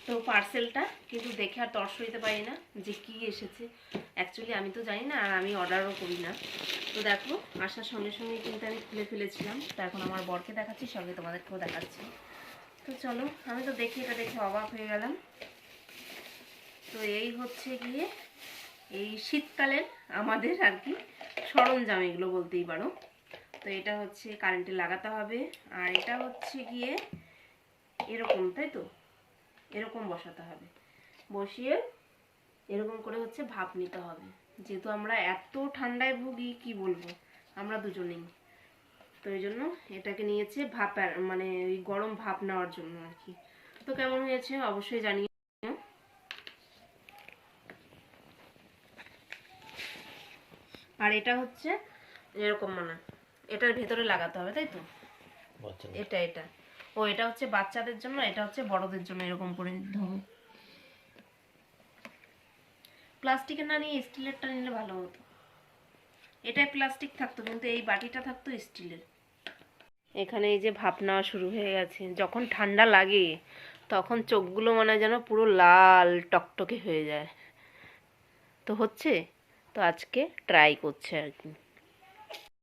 তো পার্সেলটা কিন্তু দেখে আর তর্স হইতে পারি না যে কি এসেছে। অ্যাকচুয়ালি আমি তো জানি না, আর আমি অর্ডারও করি না। তো দেখো, আসার সঙ্গে সঙ্গে কিন্তু আমি খুলে ফেলেছিলাম। তো এখন আমার বরকে দেখাচ্ছি, সঙ্গে তোমাদেরকেও দেখাচ্ছি। তো চলো, আমি তো এটা দেখে অবাক হয়ে গেলাম। তো এই হচ্ছে গিয়ে এই শীতকালের আমাদের আর কি সরঞ্জাম, এগুলো বলতেই পারো। তো এটা হচ্ছে কারেন্টে লাগাতে হবে, আর এটা হচ্ছে গিয়ে এরকম, তাই তো, এরকম বসাতে হবে। বসিয়ে এরকম করে হচ্ছে ভাপ নিতে হবে। যেহেতু আমরা এত ঠান্ডায় ভুগি, কি বলবো, আমরা দুজনেই। তো এই জন্য এটাকে নিয়েছে ভাপ, মানে ওই গরম ভাপ নেওয়ার জন্য আর কি। তো কেমন হয়েছে অবশ্যই জানিও। আর এটা হচ্ছে এরকম, মানে এটার ভেতরে লাগাতে হবে, তাই তো। এটা এটা ও, এটা হচ্ছে বাচ্চাদের জন্য, এটা হচ্ছে বড়দের জন্য। এরকম করে দিতে হবে। প্লাস্টিকের না নিয়ে স্টিলেরটা নিলে ভালো হতো। এটাই প্লাস্টিক থাকতো, কিন্তু এই বাটিটা থাকতো স্টিলের। এখানে এই যে ভাপ নেওয়া শুরু হয়ে গেছে। যখন ঠান্ডা লাগে তখন চোখগুলো মানে যেন পুরো লাল টকটকে হয়ে যায়। তো হচ্ছে, তো আজকে ট্রাই করছে আর কি।